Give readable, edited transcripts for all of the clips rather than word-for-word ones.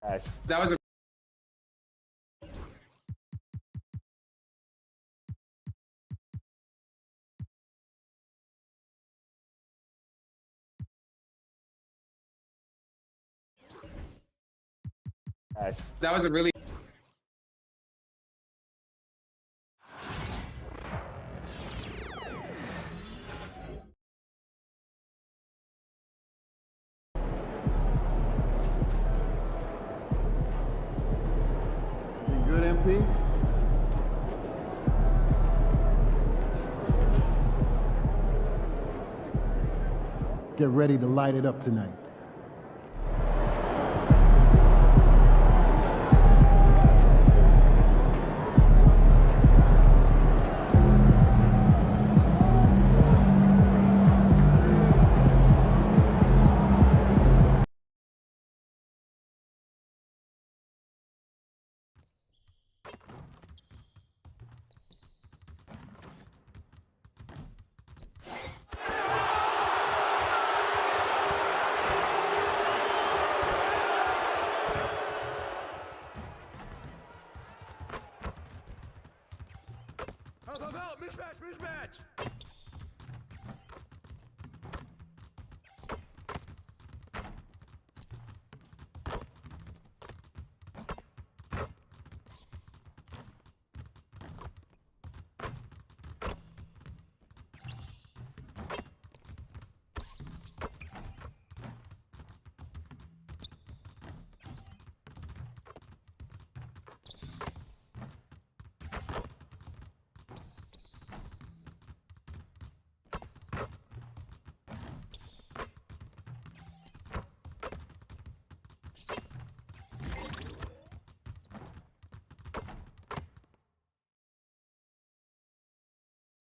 Guys. That was a Guys. that was a really You good, MP? Get ready to light it up tonight. Out! Mismatch!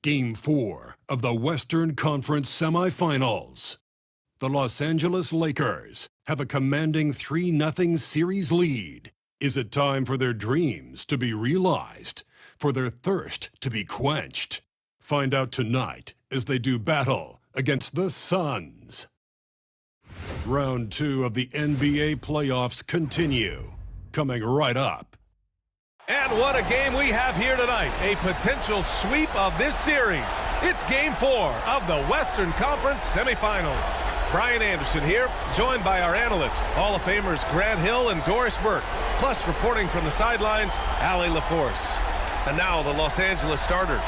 Game 4 of the Western Conference semifinals. The Los Angeles Lakers have a commanding 3-0 series lead. Is it time for their dreams to be realized, for their thirst to be quenched? Find out tonight as they do battle against the Suns. Round 2 of the NBA playoffs continue, coming right up. And what a game we have here tonight. A potential sweep of this series. It's Game 4 of the Western Conference semifinals. Brian Anderson here, joined by our analysts, Hall of Famers Grant Hill and Doris Burke, plus reporting from the sidelines, Allie LaForce. And now the Los Angeles starters.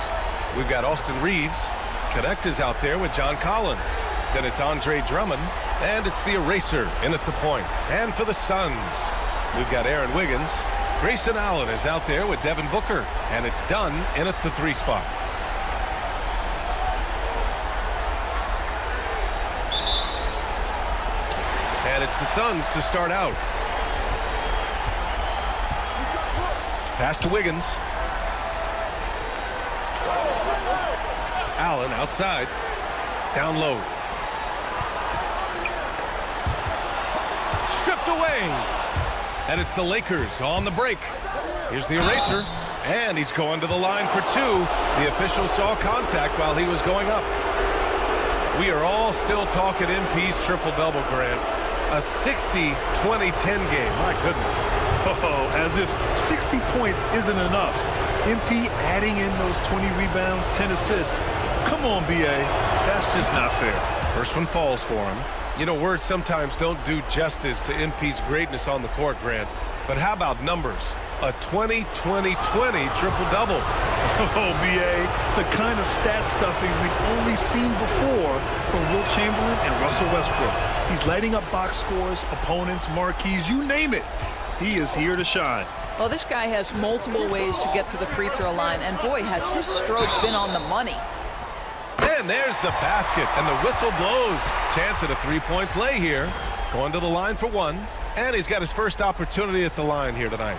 We've got Austin Reeves. Connect is out there with John Collins. Then it's Andre Drummond. And it's the eraser in at the point. And for the Suns, we've got Aaron Wiggins. Grayson Allen is out there with Devin Booker, and it's done in at the 3 spot. And it's the Suns to start out. Pass to Wiggins. Allen outside. Down low. Stripped away. And it's the Lakers on the break. Here's the eraser, and he's going to the line for 2. The official saw contact while he was going up. We are all still talking MP's triple-double, Grant. A 60-20-10 game, my goodness. Oh, as if 60 points isn't enough. MP adding in those 20 rebounds, 10 assists. Come on, BA. That's just not fair. First one falls for him. You know, words sometimes don't do justice to MP's greatness on the court, Grant. But how about numbers? A 20-20-20 triple-double. Oh, BA, the kind of stat stuffing we've only seen before from Wilt Chamberlain and Russell Westbrook. He's lighting up box scores, opponents, marquees, you name it. He is here to shine. Well, this guy has multiple ways to get to the free throw line, and boy, has his stroke been on the money. And there's the basket, and the whistle blows. Chance at a 3-point play here. Going to the line for 1, and he's got his first opportunity at the line here tonight.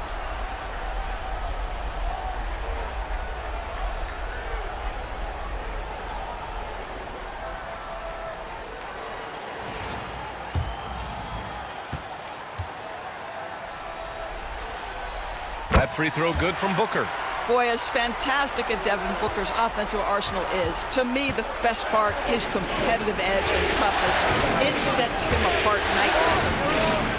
That free throw good from Booker. Boy, as fantastic as Devin Booker's offensive arsenal is, to me the best part, his competitive edge and toughness. It sets him apart night.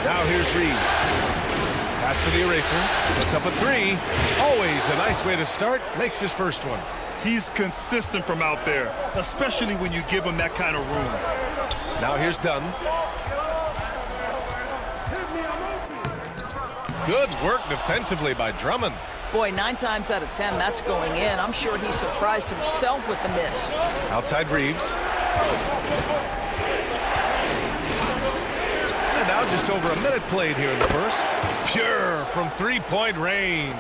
Now here's Reeves. Pass to the eraser. Puts up a three. Always a nice way to start. Makes his first one. He's consistent from out there, especially when you give him that kind of room. Now here's Dunn. Good work defensively by Drummond. Boy, 9 times out of 10, that's going in. I'm sure he surprised himself with the miss. Outside Reeves. And now just over a minute played here in the first. Pure from three-point range.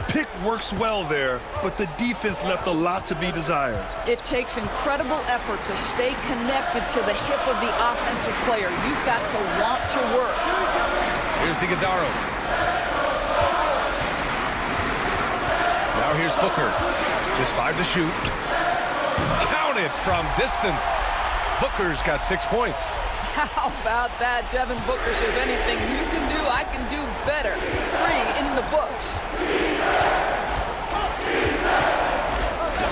Pick works well there, but the defense left a lot to be desired. It takes incredible effort to stay connected to the hip of the offensive player. You've got to want to work. Here's Iguodaro. Now here's Booker. Just 5 to shoot. Counted from distance. Booker's got 6 points. How about that? Devin Booker says anything you can do, I can do better. 3 in the books.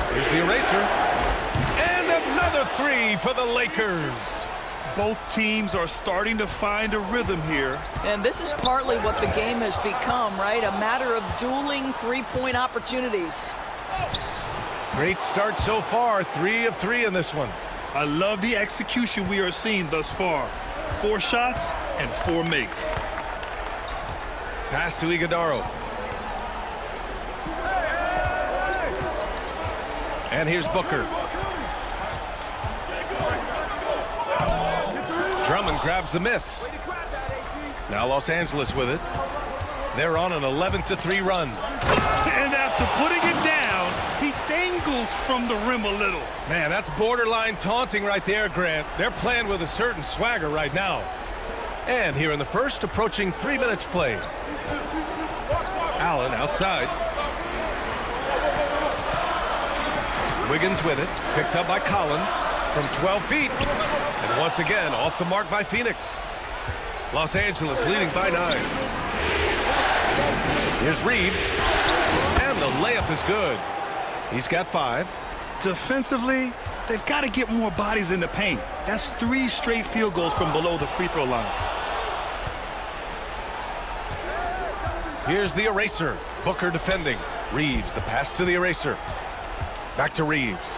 Here's the eraser. And another 3 for the Lakers. Both teams are starting to find a rhythm here. And this is partly what the game has become, right? A matter of dueling three-point opportunities. Great start so far. 3 of 3 in this one. I love the execution we are seeing thus far. 4 shots and 4 makes. Pass to Iguodaro. And here's Booker. Drummond grabs the miss. Now Los Angeles with it. They're on an 11-3 run. And after putting it down, he dangles from the rim a little. Man, that's borderline taunting right there, Grant. They're playing with a certain swagger right now. And here in the first, approaching 3 minutes played. Allen outside. Wiggins with it. Picked up by Collins from 12 feet. And once again, off the mark by Phoenix. Los Angeles leading by 9. Here's Reeves. And the layup is good. He's got 5. Defensively, they've got to get more bodies in the paint. That's 3 straight field goals from below the free throw line. Here's the eraser. Booker defending. Reeves, the pass to the eraser. Back to Reeves.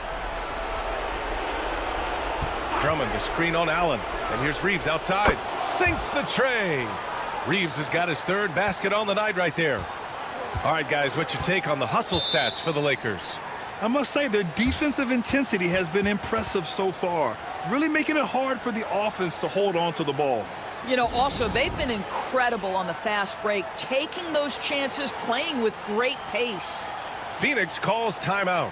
Drummond, the screen on Allen. And here's Reeves outside. Sinks the tray. Reeves has got his 3rd basket on the night right there. All right, guys, what's your take on the hustle stats for the Lakers? I must say their defensive intensity has been impressive so far, really making it hard for the offense to hold on to the ball. You know, also, they've been incredible on the fast break, taking those chances, playing with great pace. Phoenix calls timeout.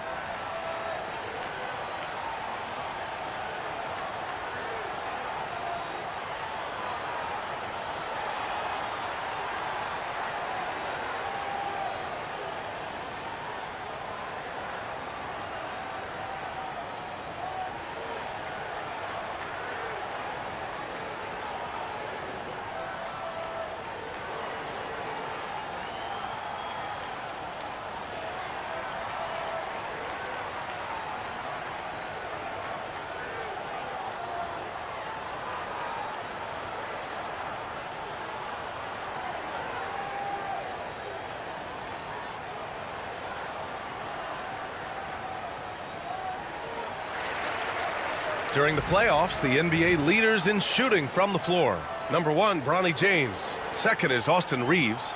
During the playoffs, the NBA leaders in shooting from the floor. Number 1, Bronny James. 2nd is Austin Reeves.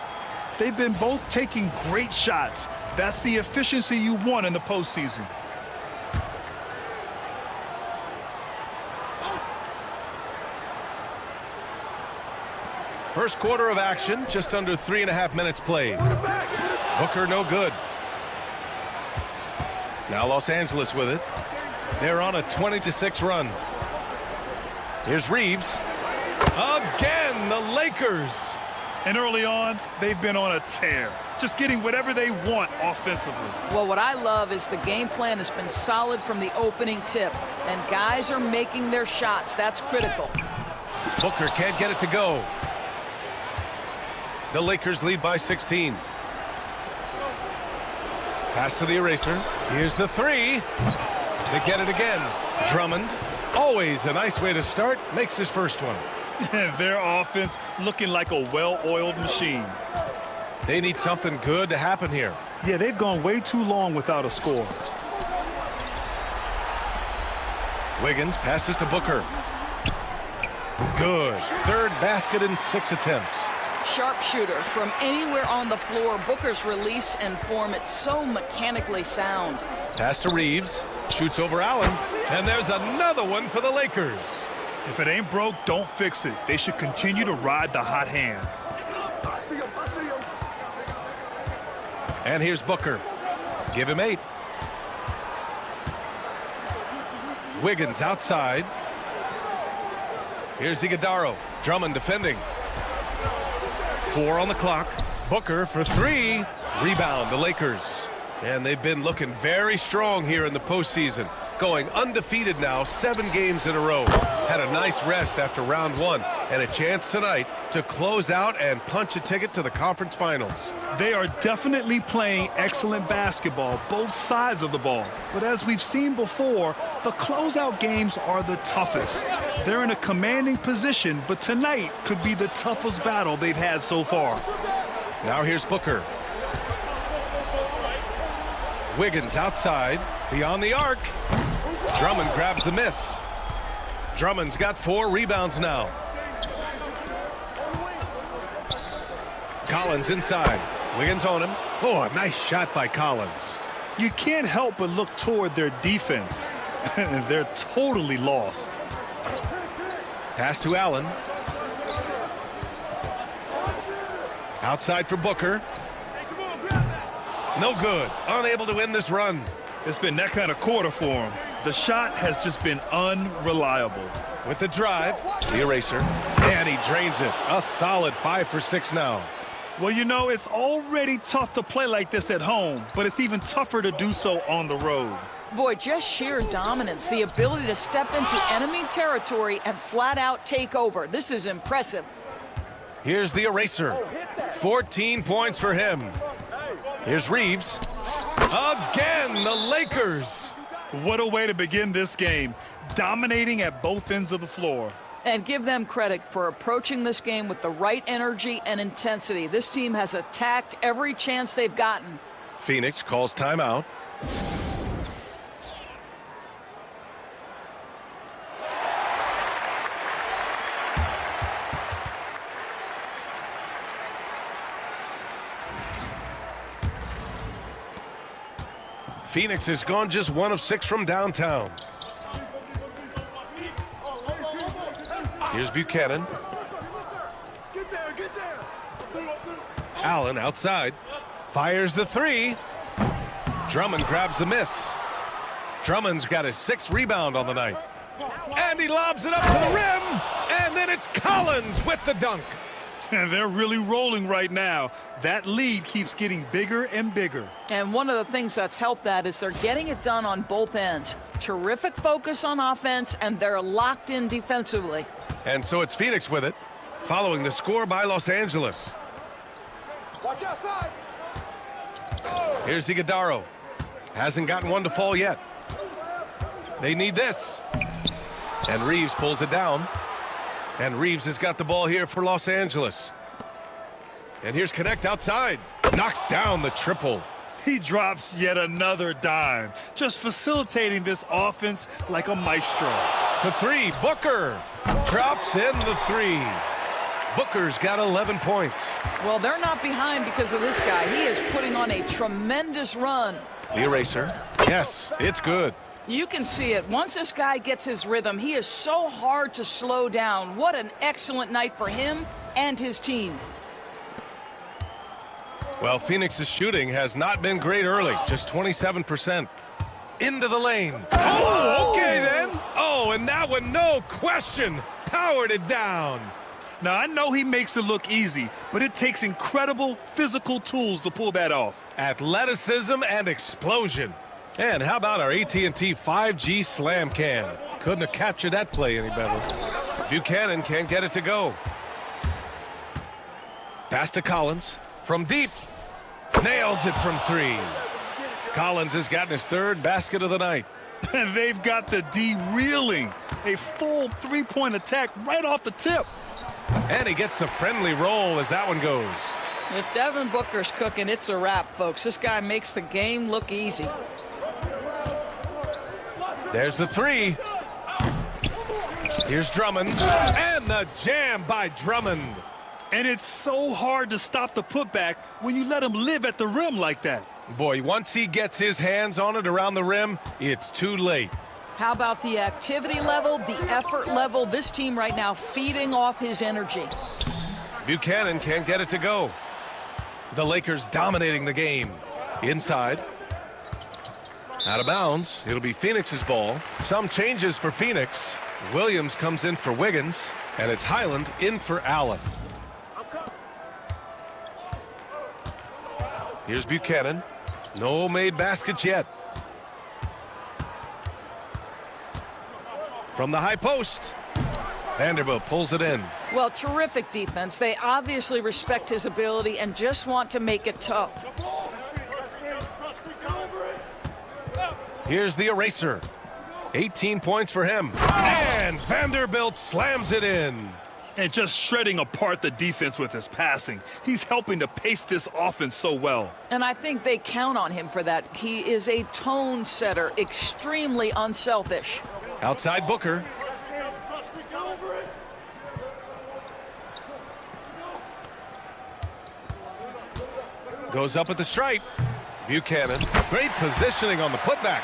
They've been both taking great shots. That's the efficiency you want in the postseason. First quarter of action, just under 3.5 minutes played. Booker no good. Now Los Angeles with it. They're on a 20-6 run. Here's Reeves. Again, the Lakers. And early on, they've been on a tear, just getting whatever they want offensively. Well, what I love is the game plan has been solid from the opening tip, and guys are making their shots. That's critical. Booker can't get it to go. The Lakers lead by 16. Pass to the eraser. Here's the 3. They get it again. Drummond, always a nice way to start, makes his first one. Their offense looking like a well-oiled machine. They need something good to happen here. Yeah, they've gone way too long without a score. Wiggins passes to Booker. Good. Third basket in 6 attempts. Sharpshooter from anywhere on the floor. Booker's release and form, it's so mechanically sound. Pass to Reeves. Shoots over Allen. And there's another one for the Lakers. If it ain't broke, don't fix it. They should continue to ride the hot hand. And here's Booker. Give him 8. Wiggins outside. Here's Iguodala. Drummond defending. 4 on the clock. Booker for 3. Rebound, the Lakers. And they've been looking very strong here in the postseason. Going undefeated now, 7 games in a row. Had a nice rest after round 1 and a chance tonight to close out and punch a ticket to the conference finals. They are definitely playing excellent basketball, both sides of the ball. But as we've seen before, the closeout games are the toughest. They're in a commanding position, but tonight could be the toughest battle they've had so far. Now here's Booker. Wiggins outside, beyond the arc. Drummond grabs the miss. Drummond's got 4 rebounds now. Collins inside. Wiggins on him. Oh, a nice shot by Collins. You can't help but look toward their defense. They're totally lost. Pass to Allen. Outside for Booker. No good. Unable to win this run. It's been that kind of quarter for him. The shot has just been unreliable. With the drive, the eraser, and he drains it. A solid 5 for 6 now. Well, you know, it's already tough to play like this at home, but it's even tougher to do so on the road. Boy, just sheer dominance, the ability to step into enemy territory and flat out take over. This is impressive. Here's the eraser. 14 points for him. Here's Reeves. Again, the Lakers. What a way to begin this game. Dominating at both ends of the floor. And give them credit for approaching this game with the right energy and intensity. This team has attacked every chance they've gotten. Phoenix calls timeout. Phoenix has gone just 1 of 6 from downtown. Here's Buchanan. Allen outside. Fires the 3. Drummond grabs the miss. Drummond's got his 6th rebound on the night. And he lobs it up to the rim. And then it's Collins with the dunk. And they're really rolling right now. That lead keeps getting bigger and bigger. And one of the things that's helped that is they're getting it done on both ends. Terrific focus on offense, and they're locked in defensively. And so it's Phoenix with it, following the score by Los Angeles. Watch outside. Here's Iguodala. Hasn't gotten one to fall yet. They need this. And Reeves pulls it down. And Reeves has got the ball here for Los Angeles. And here's Connect outside. Knocks down the triple. He drops yet another dime, just facilitating this offense like a maestro. For 3, Booker drops in the 3. Booker's got 11 points. Well, they're not behind because of this guy. He is putting on a tremendous run. The eraser. Yes, it's good. You can see it. Once this guy gets his rhythm, he is so hard to slow down. What an excellent night for him and his team. Well, Phoenix's shooting has not been great early, just 27%. Into the lane. Oh, okay then. Oh, and that one, no question, powered it down. Now, I know he makes it look easy, but it takes incredible physical tools to pull that off. Athleticism and explosion. And how about our AT&T 5G slam cam? Couldn't have captured that play any better. Buchanan can't get it to go. Pass to Collins from deep. Nails it from 3. Collins has gotten his 3rd basket of the night. And they've got the D reeling. A full 3-point attack right off the tip. And he gets the friendly roll as that one goes. If Devin Booker's cooking, it's a wrap, folks. This guy makes the game look easy. There's the three. Here's Drummond. And the jam by Drummond. And it's so hard to stop the putback when you let him live at the rim like that. Boy, once he gets his hands on it around the rim, it's too late. How about the activity level, the effort level? This team right now feeding off his energy. Buchanan can't get it to go. The Lakers dominating the game. Inside. Out of bounds. It'll be Phoenix's ball. Some changes for Phoenix. Williams comes in for Wiggins, and it's Highland in for Allen. Here's Buchanan. No made baskets yet. From the high post. Vanderbilt pulls it in. Well, terrific defense. They obviously respect his ability and just want to make it tough. Here's the eraser. 18 points for him. And Vanderbilt slams it in. And just shredding apart the defense with his passing. He's helping to pace this offense so well. And I think they count on him for that. He is a tone setter, extremely unselfish. Outside Booker. Goes up at the stripe. Buchanan. Great positioning on the putback.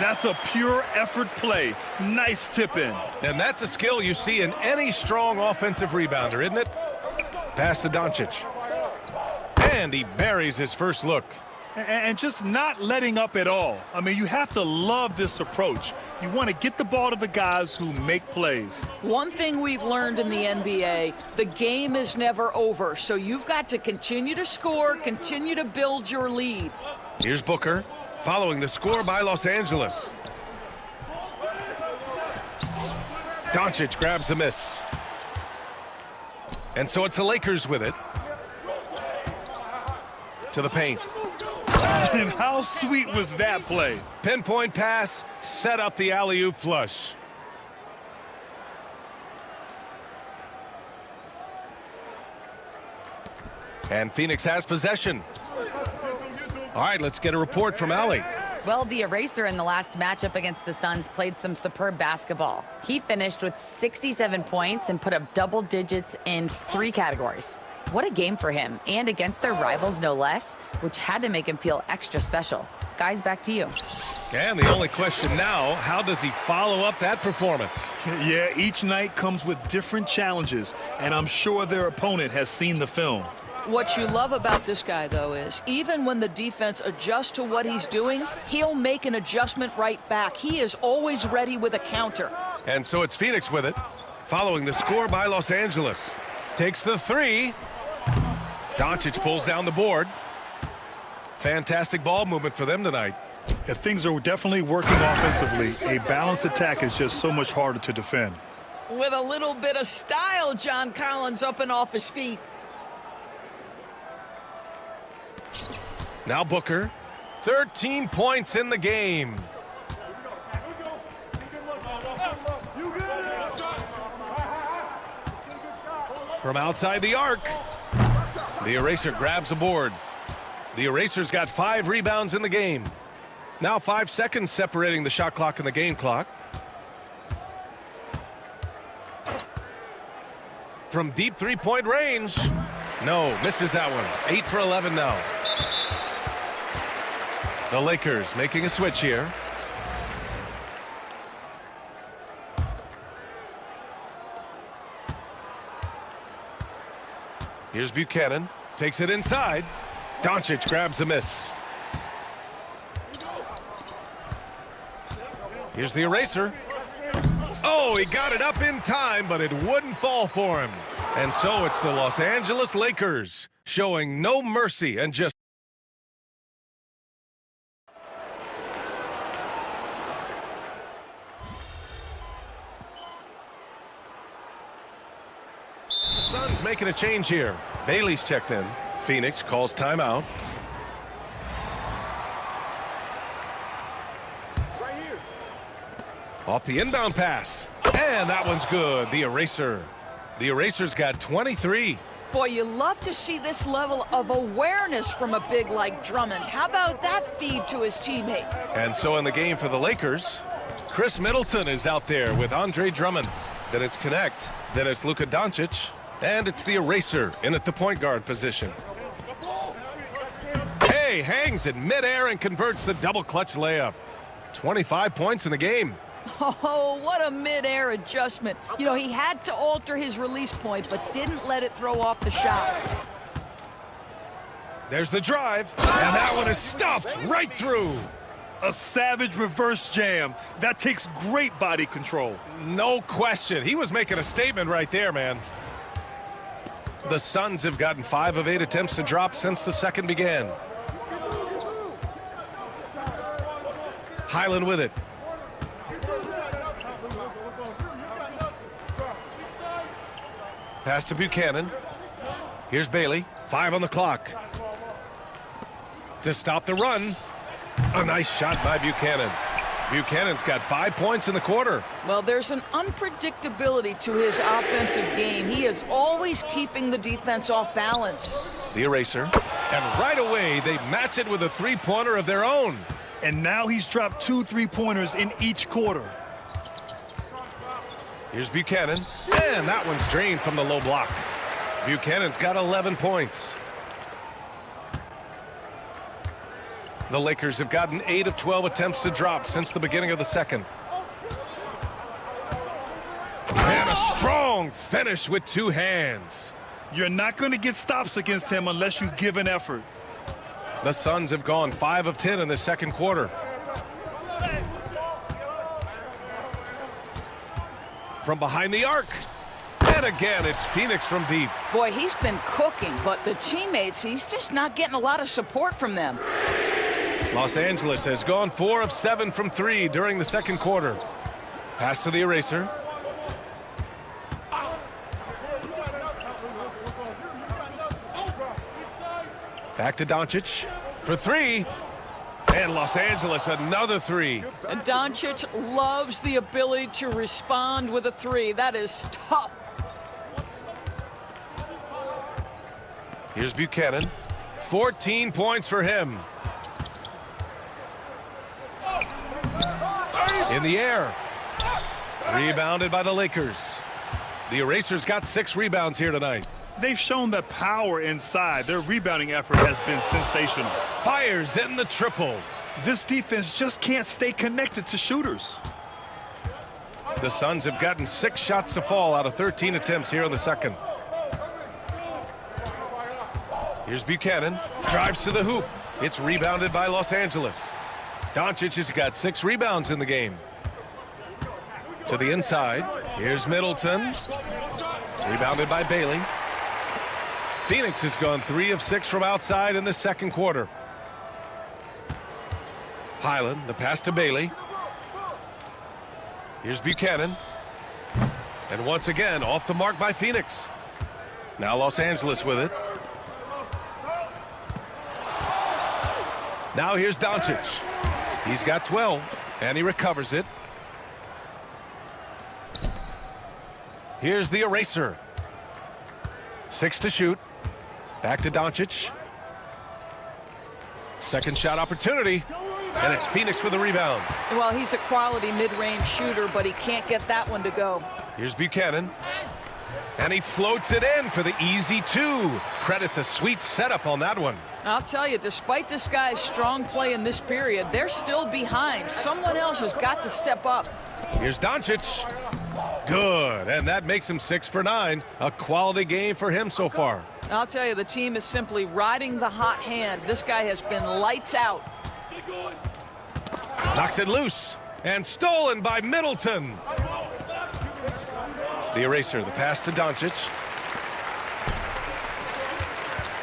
That's a pure effort play. Nice tip in. And that's a skill you see in any strong offensive rebounder, isn't it? Pass to Doncic. And he buries his first look. And just not letting up at all. I mean, you have to love this approach. You want to get the ball to the guys who make plays. One thing we've learned in the NBA, the game is never over. So you've got to continue to score, continue to build your lead. Here's Booker, following the score by Los Angeles. Doncic grabs the miss. And so it's the Lakers with it. To the paint. And how sweet was that play? Pinpoint pass, set up the alley-oop flush. And Phoenix has possession. All right, let's get a report from Allie. Well, the eraser in the last matchup against the Suns played some superb basketball. He finished with 67 points and put up double digits in 3 categories. What a game for him, and against their rivals no less, which had to make him feel extra special. Guys, back to you. And the only question now, how does he follow up that performance? Yeah, each night comes with different challenges, and I'm sure their opponent has seen the film. What you love about this guy, though, is even when the defense adjusts to what he's doing, he'll make an adjustment right back. He is always ready with a counter. And so it's Phoenix with it, following the score by Los Angeles. Takes the 3. Doncic pulls down the board. Fantastic ball movement for them tonight. If things are definitely working offensively, a balanced attack is just so much harder to defend. With a little bit of style, John Collins up and off his feet. Now Booker, 13 points in the game. From outside the arc, the eraser grabs a board. The eraser's got 5 rebounds in the game. Now 5 seconds separating the shot clock and the game clock. From deep 3-point range. No, misses that one. 8 for 11 now. The Lakers making a switch here. Here's Buchanan. Takes it inside. Doncic grabs the miss. Here's the eraser. Oh, he got it up in time, but it wouldn't fall for him. And so it's the Los Angeles Lakers showing no mercy and just Suns making a change here. Bailey's checked in. Phoenix calls timeout. Off the inbound pass. And that one's good. The eraser. The eraser's got 23. Boy, you love to see this level of awareness from a big like Drummond. How about that feed to his teammate? And so in the game for the Lakers, Chris Middleton is out there with Andre Drummond. Then it's Connect. Then it's Luka Doncic. And it's the eraser in at the point guard position. Hey, hangs in midair and converts the double clutch layup. 25 points in the game. Oh, what a mid-air adjustment. You know, he had to alter his release point, but didn't let it throw off the shot. There's the drive, and that one is stuffed right through. A savage reverse jam. That takes great body control. No question. He was making a statement right there, man. The Suns have gotten 5 of 8 attempts to drop since the second began. Highland with it. Pass to Buchanan. Here's Bailey. 5 on the clock. To stop the run. A nice shot by Buchanan. Buchanan's got 5 points in the quarter. Well, there's an unpredictability to his offensive game. He is always keeping the defense off balance. The eraser. And right away, they match it with a three-pointer of their own. And now he's dropped 2 3-pointers in each quarter. Here's Buchanan. And that one's drained from the low block. Buchanan's got 11 points. The Lakers have gotten 8 of 12 attempts to drop since the beginning of the second. And a strong finish with 2 hands. You're not going to get stops against him unless you give an effort. The Suns have gone 5 of 10 in the second quarter. From behind the arc. And again, it's Phoenix from deep. Boy, he's been cooking, but the teammates, he's just not getting a lot of support from them. Los Angeles has gone 4 of 7 from 3 during the second quarter. Pass to the eraser. Back to Doncic for 3. And Los Angeles another 3. And Doncic loves the ability to respond with a 3. That is tough. Here's Buchanan. 14 points for him. In the air. Rebounded by the Lakers. The eraser's got 6 rebounds here tonight. They've shown that power inside. Their rebounding effort has been sensational. Fires in the triple. This defense just can't stay connected to shooters. The Suns have gotten 6 shots to fall out of 13 attempts here in the second. Here's Buchanan. Drives to the hoop. It's rebounded by Los Angeles. Doncic has got 6 rebounds in the game. To the inside. Here's Middleton. Rebounded by Bailey. Phoenix has gone 3 of 6 from outside in the second quarter. Highland, the pass to Bailey. Here's Buchanan. And once again, off the mark by Phoenix. Now Los Angeles with it. Now here's Doncic. He's got 12, and he recovers it. Here's the eraser. 6 to shoot. Back to Doncic. Second shot opportunity. And it's Phoenix for the rebound. Well, he's a quality mid-range shooter, but he can't get that one to go. Here's Buchanan. And he floats it in for the easy 2. Credit the sweet setup on that one. I'll tell you, despite this guy's strong play in this period, they're still behind. Someone else has got to step up. Here's Doncic. Good, and that makes him 6 for 9. A quality game for him so far. I'll tell you, the team is simply riding the hot hand. This guy has been lights out. Knocks it loose, and stolen by Middleton. The eraser, the pass to Doncic.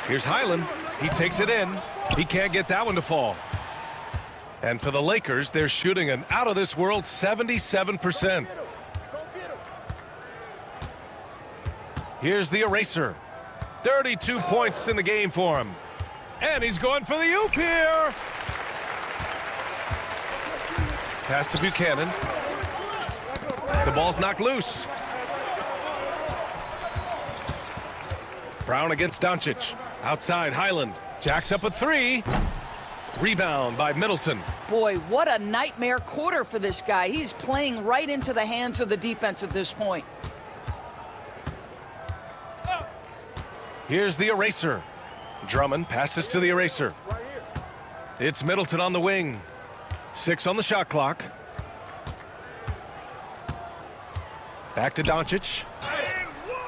Here's Highland. He takes it in. He can't get that one to fall. And for the Lakers, they're shooting an out-of-this-world 77%. Here's the eraser. 32 points in the game for him. And he's going for the oop here. Pass to Buchanan. The ball's knocked loose. Brown against Doncic. Outside, Highland. Jacks up a three. Rebound by Middleton. Boy, what a nightmare quarter for this guy. He's playing right into the hands of the defense at this point. Here's the eraser. Drummond passes to the eraser. It's Middleton on the wing. 6 on the shot clock. Back to Doncic.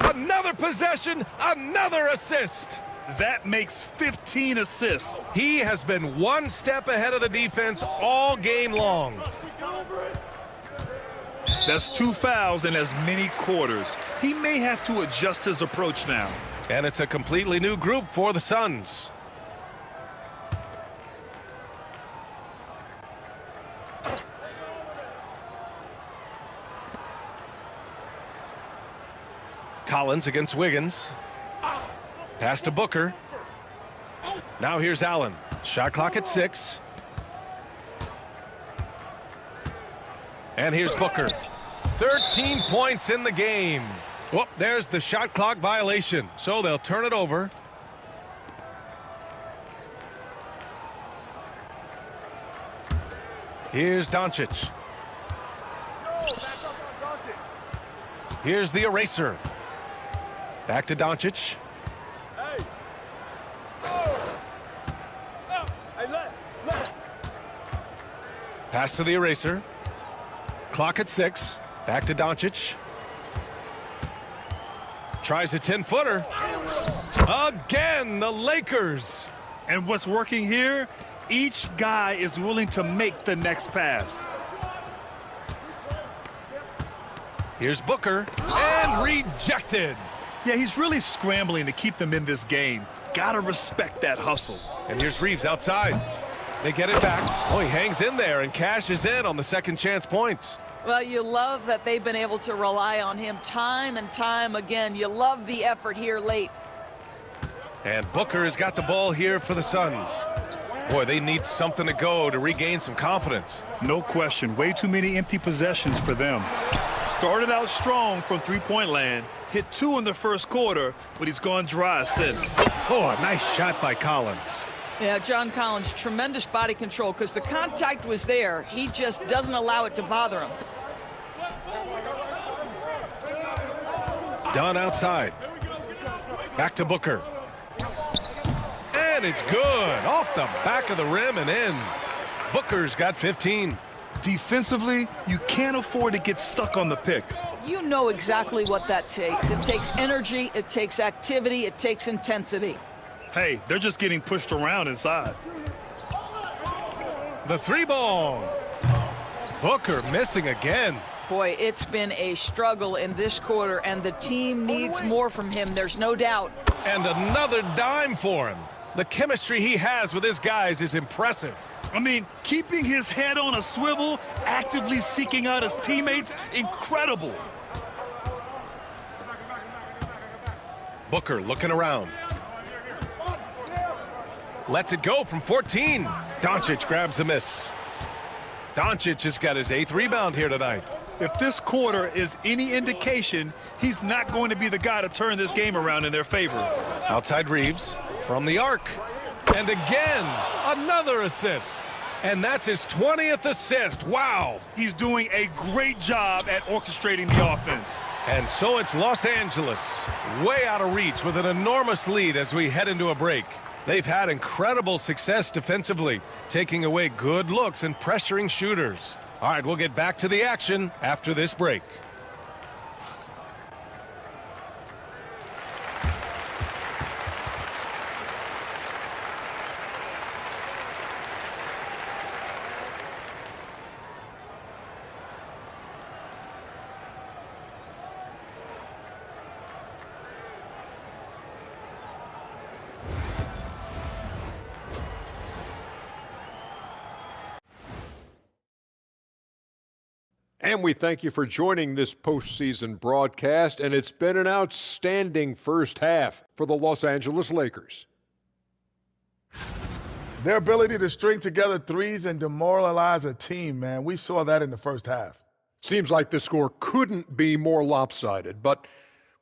Another possession, another assist. That makes 15 assists. He has been one step ahead of the defense all game long. That's 2 fouls in as many quarters. He may have to adjust his approach now. And it's a completely new group for the Suns. Collins against Wiggins. Pass to Booker. Now here's Allen. Shot clock at 6. And here's Booker. 13 points in the game. Whoop, there's the shot clock violation. So they'll turn it over. Here's Doncic. Here's the eraser. Back to Doncic. Pass to the eraser. Clock at 6. Back to Doncic. Tries a 10-footer. Again, the Lakers. And what's working here? Each guy is willing to make the next pass. Here's Booker. And rejected. Yeah, he's really scrambling to keep them in this game. Gotta respect that hustle. And here's Reeves outside. They get it back. Oh, he hangs in there and cashes in on the second chance points. Well, you love that they've been able to rely on him time and time again. You love the effort here late. And Booker has got the ball here for the Suns. Boy, they need something to go to regain some confidence. No question. Way too many empty possessions for them. Started out strong from three-point land. Hit 2 in the first quarter, but he's gone dry since. Oh, a nice shot by Collins. Yeah, John Collins, tremendous body control because the contact was there. He just doesn't allow it to bother him. Done outside. Back to Booker. And it's good. Off the back of the rim and in. Booker's got 15. Defensively, you can't afford to get stuck on the pick. You know exactly what that takes. It takes energy, it takes activity, it takes intensity. Hey, they're just getting pushed around inside. The 3-ball. Booker missing again. Boy, it's been a struggle in this quarter, and the team needs more from him, there's no doubt. And another dime for him. The chemistry he has with his guys is impressive. I mean, keeping his head on a swivel, actively seeking out his teammates, incredible. Booker looking around. Lets it go from 14. Doncic grabs the miss. Doncic has got his 8th rebound here tonight. If this quarter is any indication, he's not going to be the guy to turn this game around in their favor. Outside Reeves from the arc. And again, another assist. And that's his 20th assist. Wow. He's doing a great job at orchestrating the offense. And so it's Los Angeles, way out of reach with an enormous lead as we head into a break. They've had incredible success defensively, taking away good looks and pressuring shooters. All right, we'll get back to the action after this break. And we thank you for joining this postseason broadcast, and it's been an outstanding first half for the Los Angeles Lakers. Their ability to string together threes and demoralize a team, man. We saw that in the first half. Seems like the score couldn't be more lopsided, but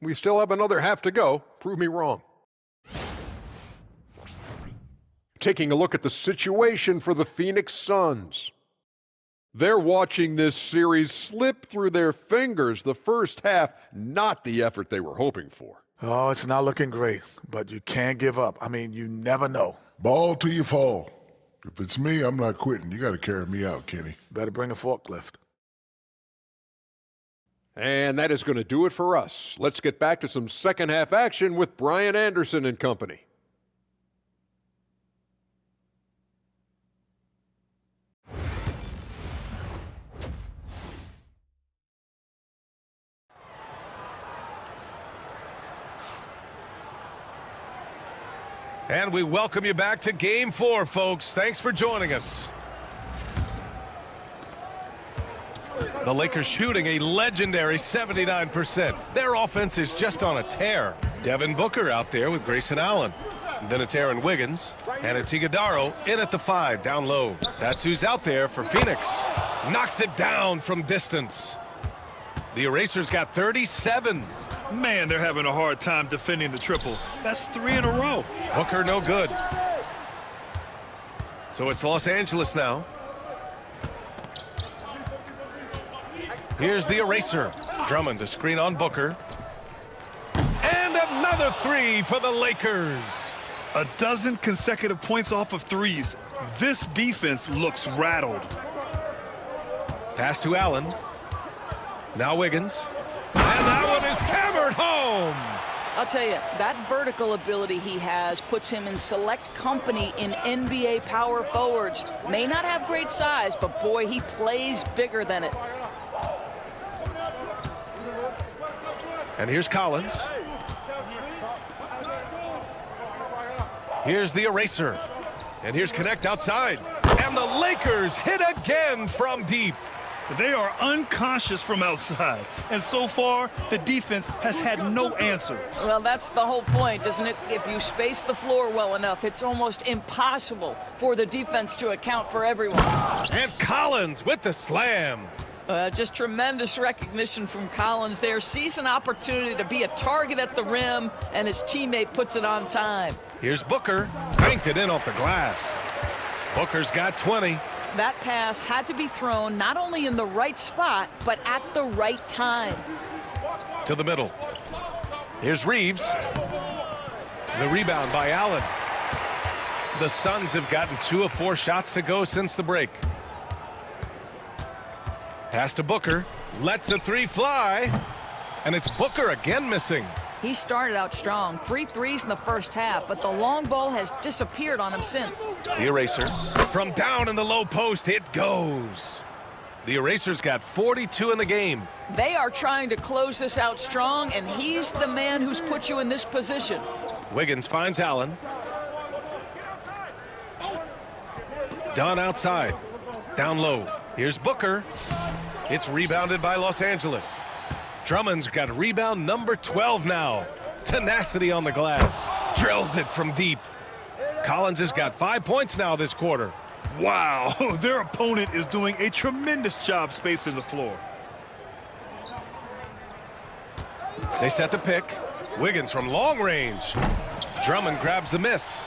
we still have another half to go. Prove me wrong. taking a look at the situation for the Phoenix Suns. They're watching this series slip through their fingers. The first half, not the effort they were hoping for. Oh, it's not looking great, but you can't give up. I mean, you never know. Ball till you fall. If it's me, I'm not quitting. You got to carry me out, Kenny. Better bring a forklift. And that is going to do it for us. Let's get back to some second half action with Brian Anderson and company. And we welcome you back to Game 4, folks. Thanks for joining us. The Lakers shooting a legendary 79%. Their offense is just on a tear. Devin Booker out there with Grayson Allen. Then it's Aaron Wiggins. And it's Iguodala in at the 5, down low. That's who's out there for Phoenix. Knocks it down from distance. The Erasers got 37. Man, they're having a hard time defending the triple. That's 3 in a row. Booker no good. So it's Los Angeles now. Here's the Eraser. Drummond to screen on Booker. And another 3 for the Lakers. A dozen consecutive points off of threes. This defense looks rattled. Pass to Allen. Now Wiggins. And that one is hammered home. I'll tell you, that vertical ability he has puts him in select company in NBA power forwards. May not have great size, but boy, he plays bigger than it. And here's Collins. Here's the Eraser. And here's Connect outside. And the Lakers hit again from deep. They are unconscious from outside, and so far, the defense has had no answer. Well, that's the whole point, isn't it? If you space the floor well enough, it's almost impossible for the defense to account for everyone. And Collins with the slam. Just tremendous recognition from Collins there. Sees an opportunity to be a target at the rim, and his teammate puts it on time. Here's Booker. Banked it in off the glass. Booker's got 20. That pass had to be thrown not only in the right spot, but at the right time. To the middle. Here's Reeves. The rebound by Allen. The Suns have gotten 2 of 4 shots to go since the break. Pass to Booker. Lets a 3 fly. And it's Booker again missing. He started out strong. 3 threes in the first half, but the long ball has disappeared on him since. The Eraser. From down in the low post, it goes. The Eraser's got 42 in the game. They are trying to close this out strong, and he's the man who's put you in this position. Wiggins finds Allen. Dunn outside. Down low. Here's Booker. It's rebounded by Los Angeles. Drummond's got rebound number 12 now. Tenacity on the glass. Drills it from deep. Collins has got 5 points now this quarter. Wow, their opponent is doing a tremendous job spacing the floor. They set the pick. Wiggins from long range. Drummond grabs the miss.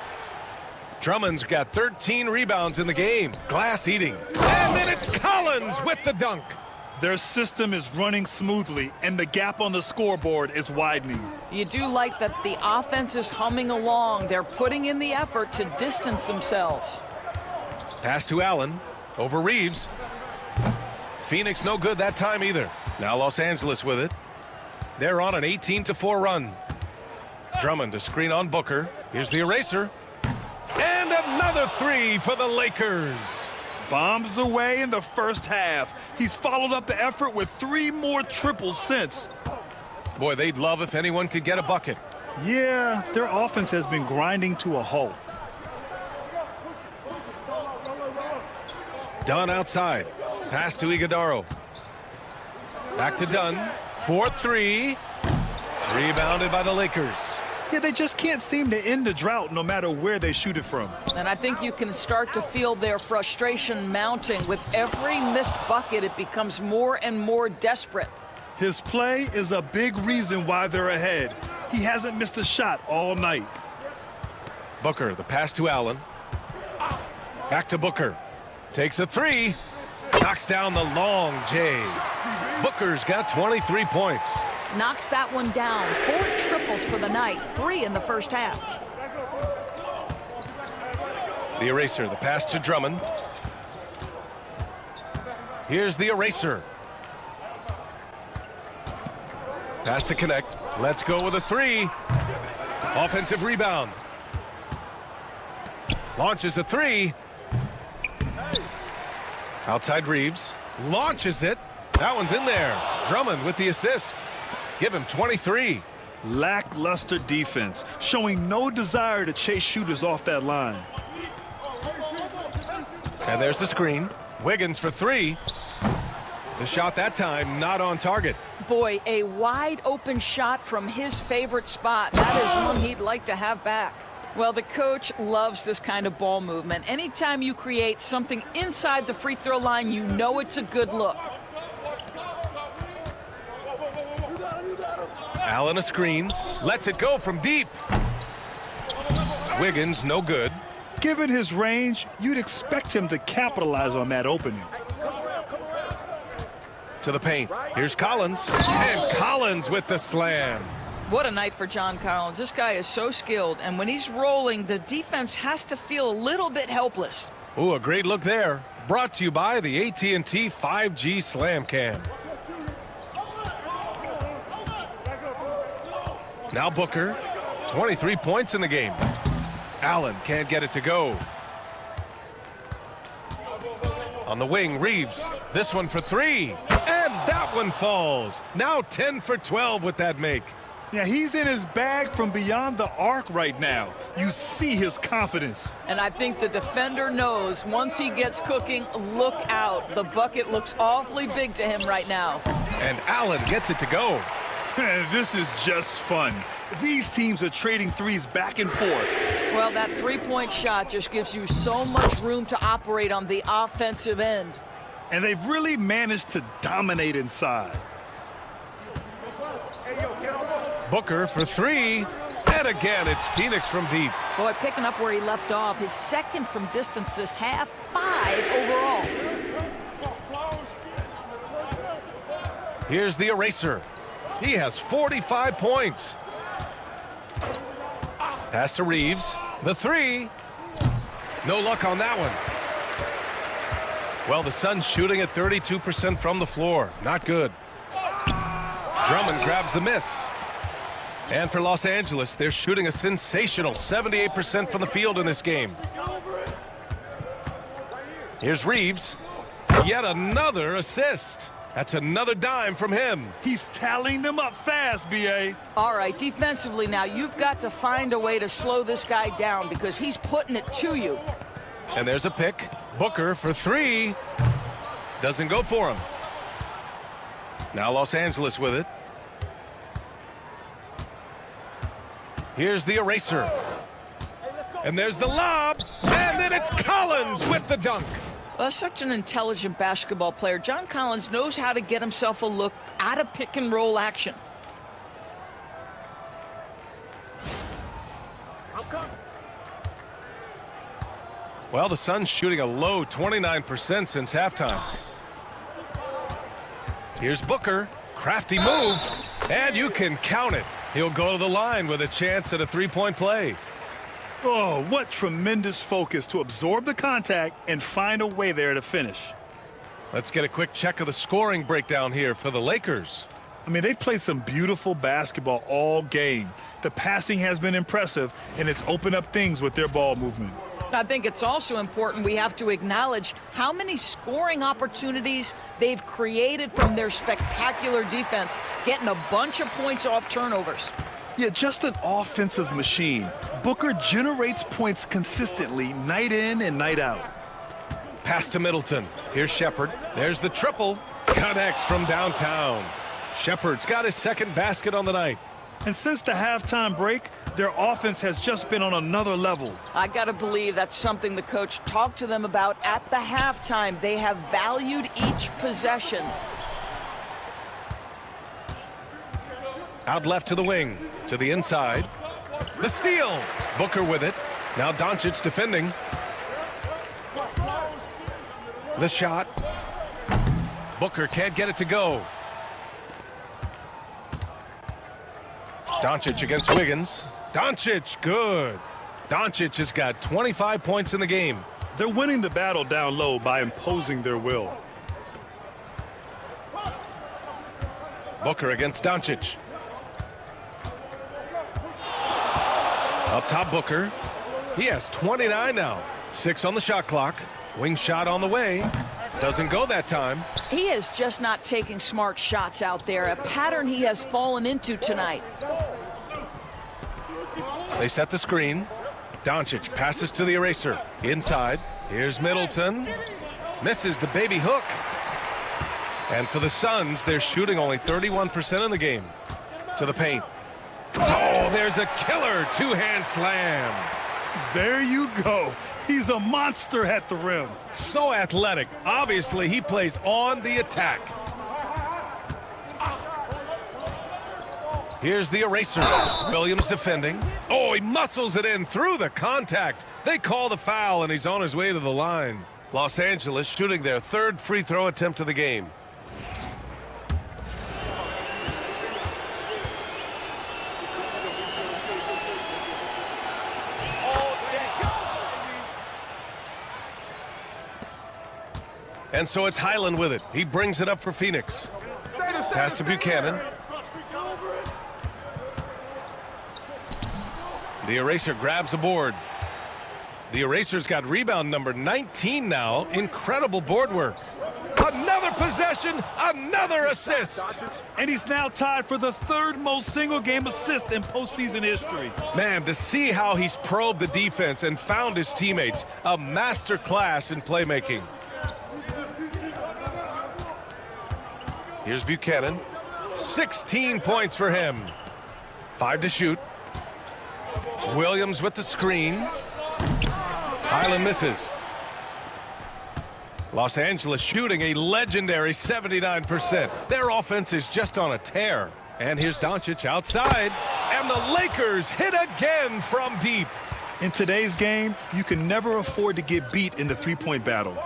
Drummond's got 13 rebounds in the game. Glass eating. And then it's Collins with the dunk. Their system is running smoothly, and the gap on the scoreboard is widening. You do like that the offense is humming along. They're putting in the effort to distance themselves. Pass to Allen. Over Reeves. Phoenix no good that time either. Now Los Angeles with it. They're on an 18-4 run. Drummond to screen on Booker. Here's the Eraser. And another 3 for the Lakers. Bombs away in the first half. He's followed up the effort with 3 more triples since. Boy, they'd love if anyone could get a bucket. Yeah, their offense has been grinding to a halt. Dunn outside. Pass to Iguodala. Back to Dunn. 4-3. Rebounded by the Lakers. Yeah, they just can't seem to end the drought no matter where they shoot it from. And I think you can start to feel their frustration mounting. With every missed bucket, it becomes more and more desperate. His play is a big reason why they're ahead. He hasn't missed a shot all night. Booker, the pass to Allen. Back to Booker. Takes a three. Knocks down the long J. Booker's got 23 points. Knocks that one down. 4 triples for the night. 3 in the first half. The eraser, the pass to Drummond. Here's the eraser. Pass to connect. Let's go with a 3. Offensive rebound. Launches a 3. Outside Reeves. Launches it. That one's in there. Drummond with the assist. Give him 23. Lackluster defense, showing no desire to chase shooters off that line. And there's the screen. Wiggins for 3. The shot that time not on target. Boy, a wide open shot from his favorite spot. That is one he'd like to have back. Well, the coach loves this kind of ball movement. Anytime you create something inside the free throw line, you know it's a good look. Allen a screen. Lets it go from deep. Wiggins no good. Given his range, you'd expect him to capitalize on that opening. To the paint. Here's Collins. And Collins with the slam. What a night for John Collins. This guy is so skilled, and when he's rolling, the defense has to feel a little bit helpless. Ooh, a great look there. Brought to you by the AT&T 5G Slam Cam. Now Booker, 23 points in the game. Allen can't get it to go. On the wing, Reeves. This one for 3. And that one falls. Now 10 for 12 with that make. Yeah, he's in his bag from beyond the arc right now. You see his confidence. And I think the defender knows once he gets cooking, look out. The bucket looks awfully big to him right now. And Allen gets it to go. This is just fun. These teams are trading threes back and forth. Well, that three-point shot just gives you so much room to operate on the offensive end. And they've really managed to dominate inside. Booker for 3. And again, it's Phoenix from deep. Boy, picking up where he left off. His second from distance this half. 5 overall. Here's the eraser. He has 45 points. Pass to Reeves. The 3. No luck on that one. Well, the Suns shooting at 32% from the floor. Not good. Drummond grabs the miss. And for Los Angeles, they're shooting a sensational 78% from the field in this game. Here's Reeves. Yet another assist. That's another dime from him. He's tallying them up fast, B.A. All right, defensively now, you've got to find a way to slow this guy down because he's putting it to you. And there's a pick. Booker for 3. Doesn't go for him. Now Los Angeles with it. Here's the eraser. And there's the lob. And then it's Collins with the dunk. Well, such an intelligent basketball player. John Collins knows how to get himself a look out of pick and roll action. Well, the Suns shooting a low 29% since halftime. Here's Booker. Crafty move. And you can count it. He'll go to the line with a chance at a three-point play. Oh, what tremendous focus to absorb the contact and find a way there to finish. Let's get a quick check of the scoring breakdown here for the Lakers. I mean, they've played some beautiful basketball all game. The passing has been impressive, and it's opened up things with their ball movement. I think it's also important we have to acknowledge how many scoring opportunities they've created from their spectacular defense, getting a bunch of points off turnovers. Yeah, just an offensive machine. Booker generates points consistently, night in and night out. Pass to Middleton. Here's Shepard. There's the triple. Connects from downtown. Shepard's got his second basket on the night. And since the halftime break, their offense has just been on another level. I got to believe that's something the coach talked to them about at the halftime. They have valued each possession. Out left to the wing. To the inside. The steal. Booker with it. Now Doncic defending. The shot. Booker can't get it to go. Doncic against Wiggins. Doncic, good. Doncic has got 25 points in the game. They're winning the battle down low by imposing their will. Booker against Doncic. Up top, Booker. He has 29 now. 6 on the shot clock. Wing shot on the way. Doesn't go that time. He is just not taking smart shots out there, a pattern he has fallen into tonight. They set the screen. Doncic passes to the eraser. Inside. Here's Middleton. Misses the baby hook. And for the Suns, they're shooting only 31% in the game. To the paint. Oh, there's a killer two-hand slam. There you go. He's a monster at the rim. So athletic. Obviously, he plays on the attack. Here's the eraser. Williams defending. Oh, he muscles it in through the contact. They call the foul, and he's on his way to the line. Los Angeles shooting their 3rd free throw attempt of the game. And so it's Highland with it. He brings it up for Phoenix. Pass to Buchanan. The eraser grabs a board. The eraser's got rebound number 19 now. Incredible board work. Another possession, another assist. And he's now tied for the 3rd most single-game assist in postseason history. Man, to see how he's probed the defense and found his teammates, a master class in playmaking. Here's Buchanan. 16 points for him. 5 to shoot. Williams with the screen. Highland misses. Los Angeles shooting a legendary 79%. Their offense is just on a tear. And here's Doncic outside. And the Lakers hit again from deep. In today's game, you can never afford to get beat in the three-point battle.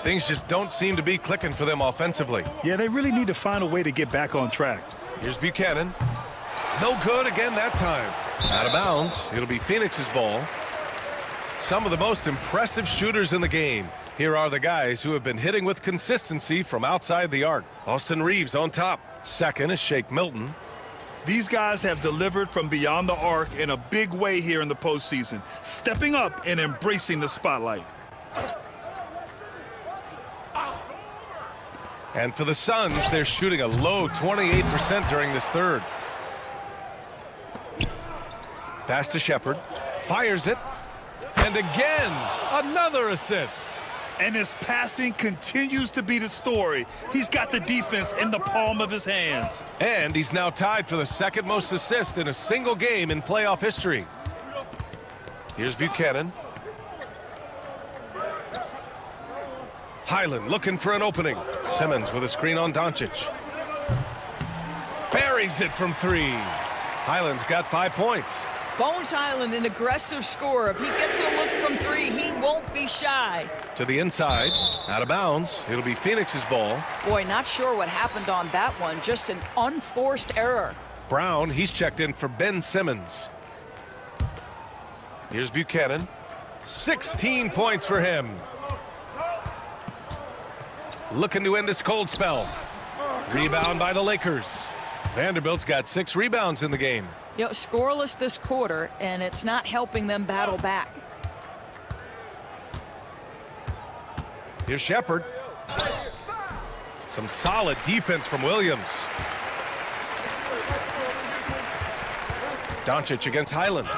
Things just don't seem to be clicking for them offensively. Yeah, they really need to find a way to get back on track. Here's Buchanan. No good again that time. Out of bounds. It'll be Phoenix's ball. Some of the most impressive shooters in the game. Here are the guys who have been hitting with consistency from outside the arc. Austin Reeves on top. Second is Shake Milton. These guys have delivered from beyond the arc in a big way here in the postseason, stepping up and embracing the spotlight. And for the Suns, they're shooting a low 28% during this 3rd. Pass to Shepard. Fires it. And again, another assist. And his passing continues to be the story. He's got the defense in the palm of his hands. And he's now tied for the 2nd most assists in a single game in playoff history. Here's Buchanan. Highland looking for an opening. Simmons with a screen on Doncic. Buries it from 3. Highland's got 5 points. Bones Highland, an aggressive scorer. If he gets a look from 3, he won't be shy. To the inside, out of bounds. It'll be Phoenix's ball. Boy, not sure what happened on that one. Just an unforced error. Brown, he's checked in for Ben Simmons. Here's Buchanan. 16 points for him. Looking to end this cold spell. Rebound by the Lakers. Vanderbilt's got 6 rebounds in the game. You know, scoreless this quarter, and it's not helping them battle back. Here's Shepard. Some solid defense from Williams. Doncic against Highland.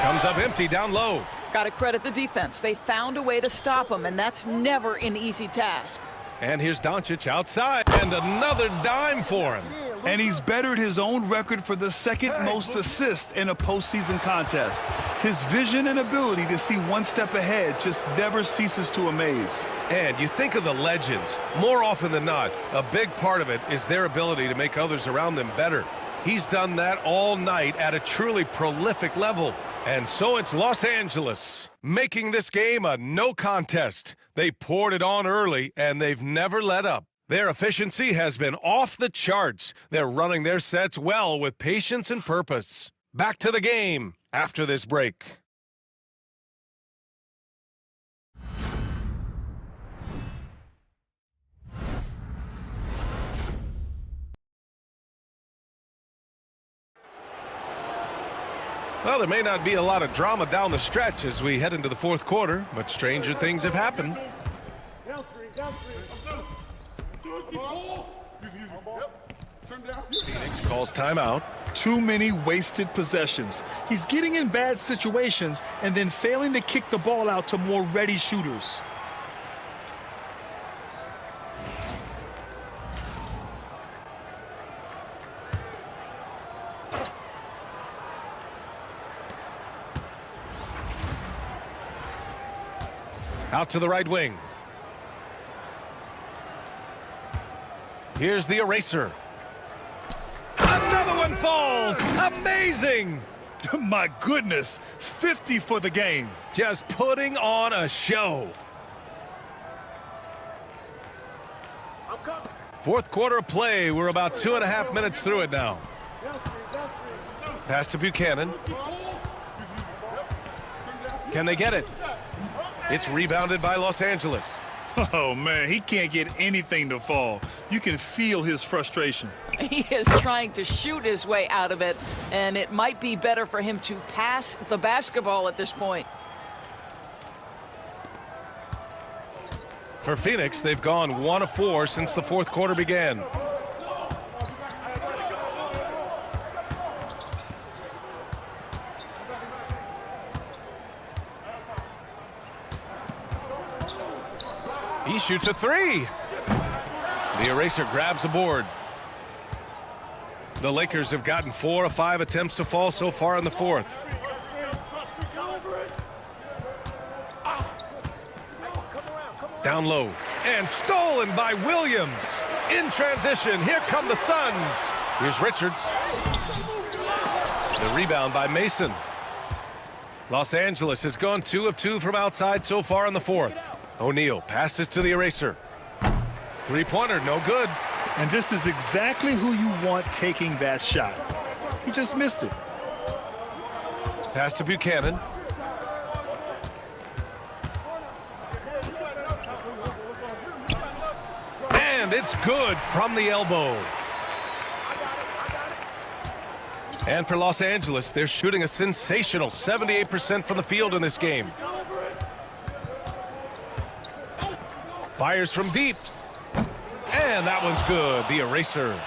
Comes up empty down low. Got to credit the defense. They found a way to stop him, and that's never an easy task. And here's Doncic outside, and another dime for him. And he's bettered his own record for the 2nd most assists in a postseason contest. His vision and ability to see one step ahead just never ceases to amaze. And you think of the legends, more often than not, a big part of it is their ability to make others around them better. He's done that all night at a truly prolific level. And so it's Los Angeles making this game a no contest. They poured it on early, and they've never let up. Their efficiency has been off the charts. They're running their sets well with patience and purpose. Back to the game after this break. Well, there may not be a lot of drama down the stretch as we head into the fourth quarter, but stranger things have happened. Phoenix calls timeout. Too many wasted possessions. He's getting in bad situations and then failing to kick the ball out to more ready shooters. Out to the right wing. Here's the eraser. Another one falls. Amazing. My goodness, 50 for the game. Just putting on a show. Fourth quarter of play. We're about 2.5 minutes through it now. Pass to Buchanan. Can they get it? It's rebounded by Los Angeles. Oh, man, he can't get anything to fall. You can feel his frustration. He is trying to shoot his way out of it, and it might be better for him to pass the basketball at this point. For Phoenix, they've gone 1 of 4 since the fourth quarter began. He shoots a 3. The eraser grabs a board. The Lakers have gotten 4 of 5 attempts to fall so far in the fourth. Down low. And stolen by Williams. In transition, here come the Suns. Here's Richards. The rebound by Mason. Los Angeles has gone 2 of 2 from outside so far in the fourth. O'Neal passes to the eraser. Three-pointer, no good. And this is exactly who you want taking that shot. He just missed it. Pass to Buchanan. And it's good from the elbow. And for Los Angeles, they're shooting a sensational 78% from the field in this game. Fires from deep. And that one's good. The eraser.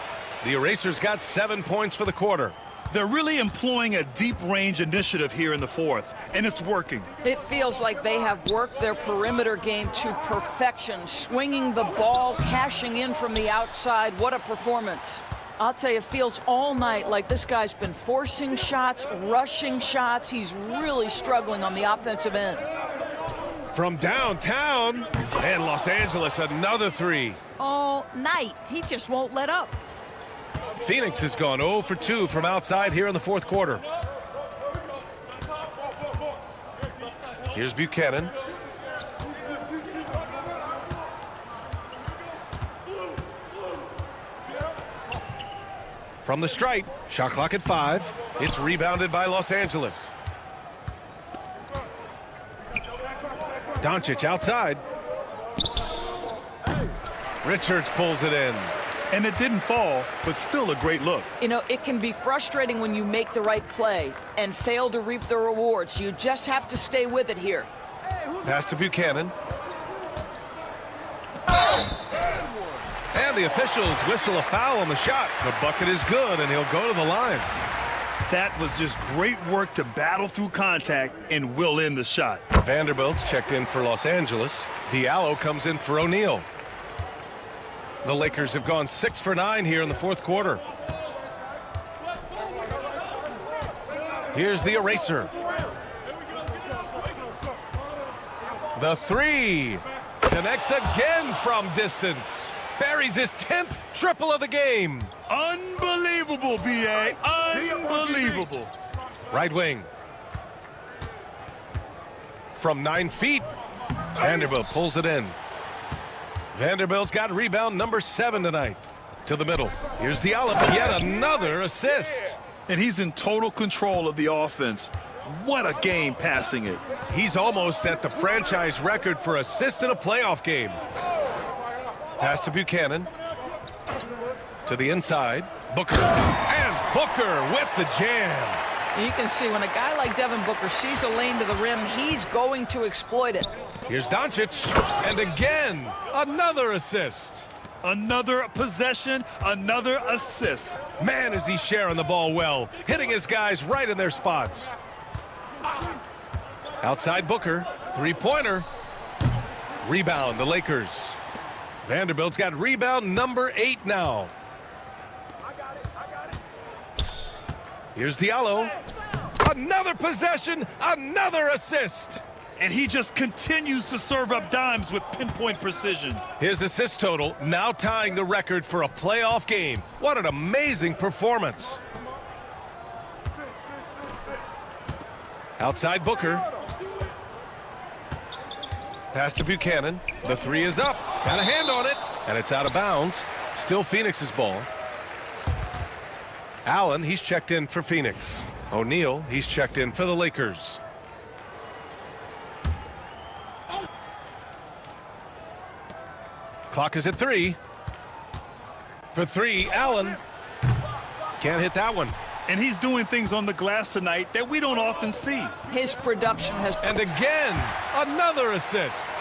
The eraser's got 7 points for the quarter. They're really employing a deep range initiative here in the fourth, and it's working. It feels like they have worked their perimeter game to perfection, swinging the ball, cashing in from the outside. What a performance. I'll tell you, it feels all night like this guy's been forcing shots, rushing shots. He's really struggling on the offensive end. From downtown, and Los Angeles another 3. All night. He just won't let up. Phoenix has gone 0 for 2 from outside here in the fourth quarter. Here's Buchanan. From the stripe, shot clock at 5. It's rebounded by Los Angeles. Doncic outside. Richards pulls it in. And it didn't fall, but still a great look. You know, it can be frustrating when you make the right play and fail to reap the rewards. You just have to stay with it here. Pass to Buchanan. And the officials whistle a foul on the shot. The bucket is good, and he'll go to the line. That was just great work to battle through contact and will in the shot. Vanderbilt's checked in for Los Angeles. Diallo comes in for O'Neal. The Lakers have gone 6 for 9 here in the fourth quarter. Here's the eraser. The 3 connects again from distance. Buries his 10th triple of the game. Unbelievable, B.A. Unbelievable. Right wing. from 9 feet. Vanderbilt pulls it in. Vanderbilt's got rebound number 7 tonight. To the middle. Here's Diallo. Yet another assist. And he's in total control of the offense. What a game passing it. He's almost at the franchise record for assists in a playoff game. Pass to Buchanan. To the inside. Booker. And Booker with the jam. You can see when a guy like Devin Booker sees a lane to the rim, he's going to exploit it. Here's Doncic. And again, another assist. Another possession, another assist. Man, is he sharing the ball well, hitting his guys right in their spots. Outside Booker, three-pointer. Rebound, the Lakers. Vanderbilt's got rebound number 8 now. Here's Diallo. Another possession, another assist. And he just continues to serve up dimes with pinpoint precision. His assist total now tying the record for a playoff game. What an amazing performance. Outside Booker. Pass to Buchanan. The 3 is up. Got a hand on it. And it's out of bounds. Still Phoenix's ball. Allen, he's checked in for Phoenix. O'Neal, he's checked in for the Lakers. Clock is at 3. For 3, Allen. Can't hit that one. And he's doing things on the glass tonight that we don't often see. His production has... And again, another assist.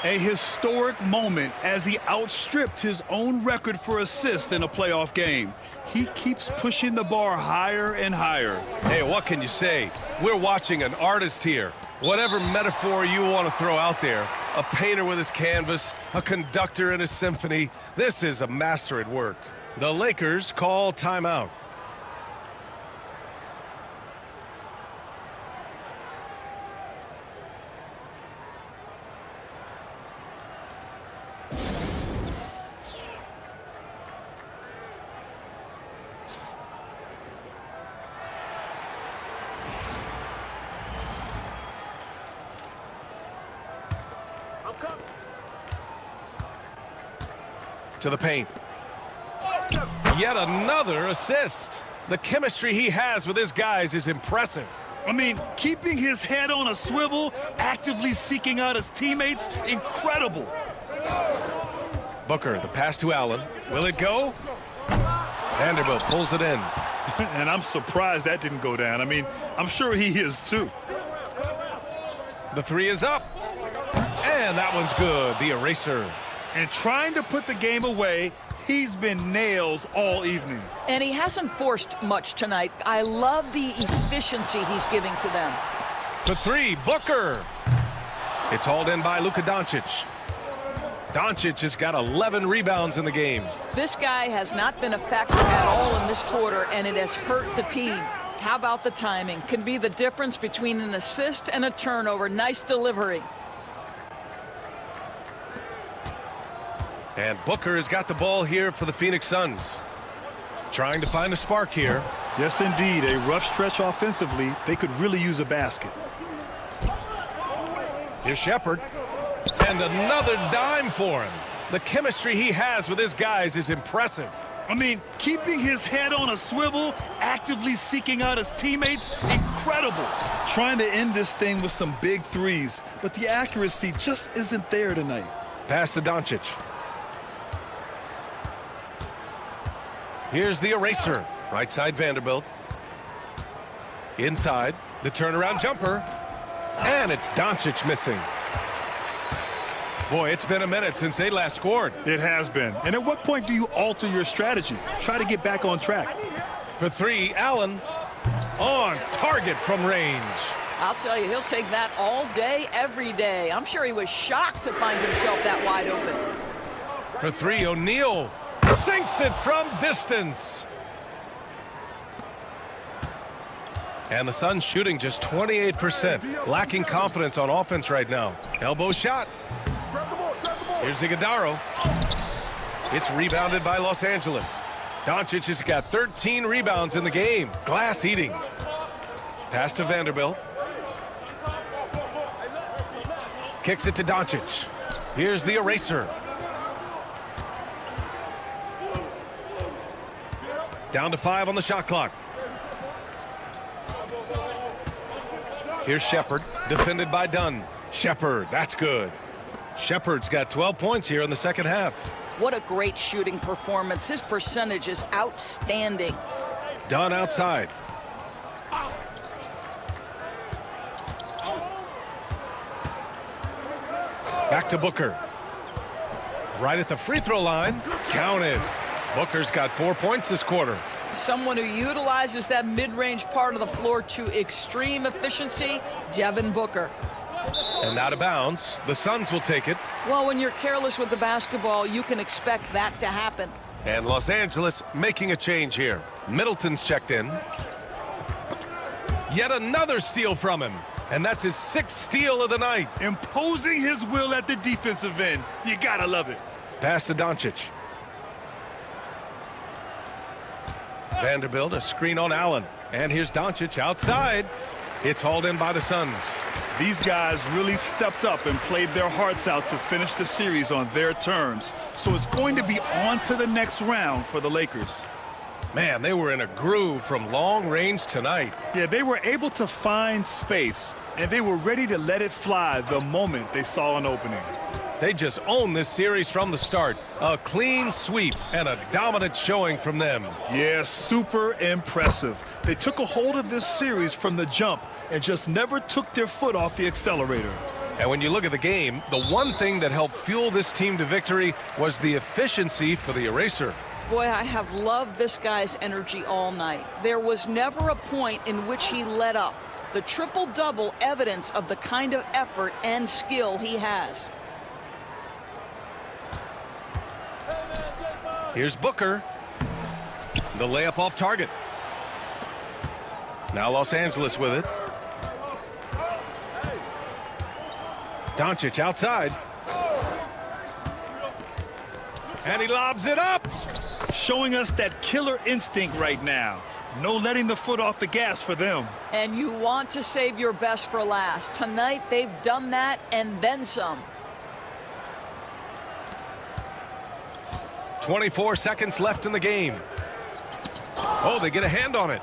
A historic moment as he outstripped his own record for assists in a playoff game. He keeps pushing the bar higher and higher. Hey, what can you say? We're watching an artist here. Whatever metaphor you want to throw out there, a painter with his canvas, a conductor in his symphony, this is a master at work. The Lakers call timeout. To the paint. Yet another assist. The chemistry he has with his guys is impressive. I mean, keeping his head on a swivel, actively seeking out his teammates, incredible. Booker, the pass to Allen. Will it go? Vanderbilt pulls it in. And I'm surprised that didn't go down. I mean, I'm sure he is too. The 3 is up. And that one's good, the eraser. And trying to put the game away, he's been nails all evening. And he hasn't forced much tonight. I love the efficiency he's giving to them. For 3, Booker. It's hauled in by Luka Doncic. Doncic has got 11 rebounds in the game. This guy has not been a factor at all in this quarter, and it has hurt the team. How about the timing? Can be the difference between an assist and a turnover. Nice delivery. And Booker has got the ball here for the Phoenix Suns. Trying to find a spark here. Yes, indeed. A rough stretch offensively. They could really use a basket. Here's Shepherd. And another dime for him. The chemistry he has with his guys is impressive. I mean, keeping his head on a swivel, actively seeking out his teammates, incredible. Trying to end this thing with some big threes, but the accuracy just isn't there tonight. Pass to Doncic. Here's the eraser. Right side Vanderbilt. Inside, the turnaround jumper. And it's Doncic missing. Boy, it's been a minute since they last scored. It has been. And at what point do you alter your strategy? Try to get back on track. For 3, Allen. On target from range. I'll tell you, he'll take that all day, every day. I'm sure he was shocked to find himself that wide open. For 3, O'Neal. Sinks it from distance. And the Suns shooting just 28%. Lacking confidence on offense right now. Elbow shot. Here's Iguodala. It's rebounded by Los Angeles. Doncic has got 13 rebounds in the game. Glass eating. Pass to Vanderbilt. kicks it to Doncic. Here's the eraser. Down to 5 on the shot clock. Here's Shepard, defended by Dunn. Shepard, that's good. Shepard's got 12 points here in the second half. What a great shooting performance. His percentage is outstanding. Dunn outside. Back to Booker. Right at the free throw line. Counted. Booker's got 4 points this quarter. Someone who utilizes that mid-range part of the floor to extreme efficiency, Devin Booker. And out of bounds. The Suns will take it. Well, when you're careless with the basketball, you can expect that to happen. And Los Angeles making a change here. Middleton's checked in. Yet another steal from him. And that's his 6th steal of the night. Imposing his will at the defensive end. You gotta love it. Pass to Doncic. Vanderbilt, a screen on Allen. And here's Doncic outside. It's hauled in by the Suns. These guys really stepped up and played their hearts out to finish the series on their terms. So it's going to be on to the next round for the Lakers. Man, they were in a groove from long range tonight. Yeah, they were able to find space, and they were ready to let it fly the moment they saw an opening. They just owned this series from the start. A clean sweep and a dominant showing from them. Yeah, super impressive. They took a hold of this series from the jump and just never took their foot off the accelerator. And when you look at the game, the one thing that helped fuel this team to victory was the efficiency for the eraser. Boy, I have loved this guy's energy all night. There was never a point in which he let up. The triple-double evidence of the kind of effort and skill he has. Here's Booker. The layup off target. Now Los Angeles with it. Doncic outside. And he lobs it up. Showing us that killer instinct right now. No letting the foot off the gas for them. And you want to save your best for last. Tonight, they've done that and then some. 24 seconds left in the game. Oh, they get a hand on it.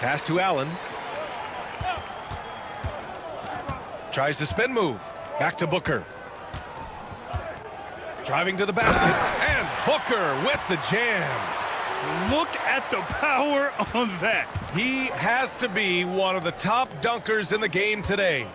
Pass to Allen. Tries the spin move. Back to Booker. Driving to the basket. And Booker with the jam. Look at the power on that. He has to be one of the top dunkers in the game today.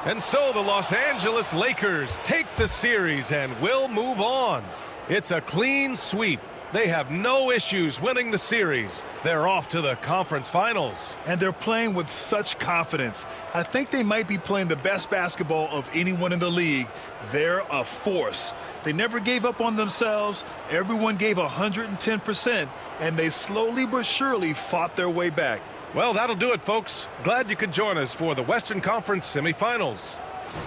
And so the Los Angeles Lakers take the series and will move on. It's a clean sweep. They have no issues winning the series. They're off to the conference finals. And they're playing with such confidence. I think they might be playing the best basketball of anyone in the league. They're a force. They never gave up on themselves. Everyone gave 110%, and they slowly but surely fought their way back. Well, that'll do it, folks. Glad you could join us for the Western Conference semifinals.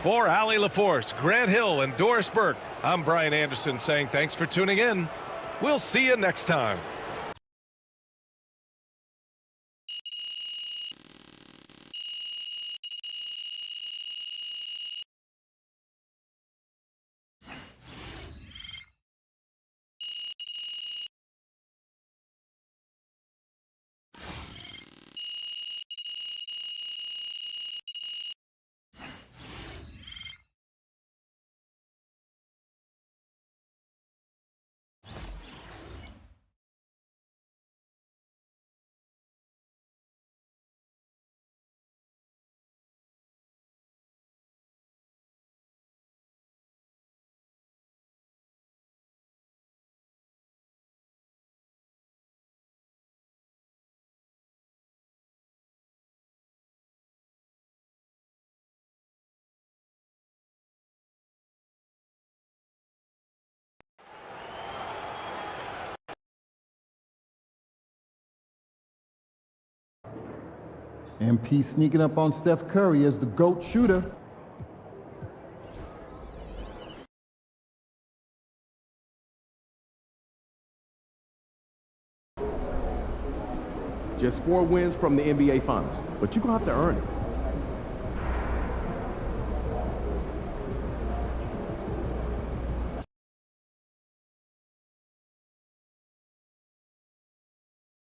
For Allie LaForce, Grant Hill, and Doris Burke, I'm Brian Anderson saying thanks for tuning in. We'll see you next time. MP sneaking up on Steph Curry as the GOAT shooter. Just 4 wins from the NBA Finals, but you're going to have to earn it.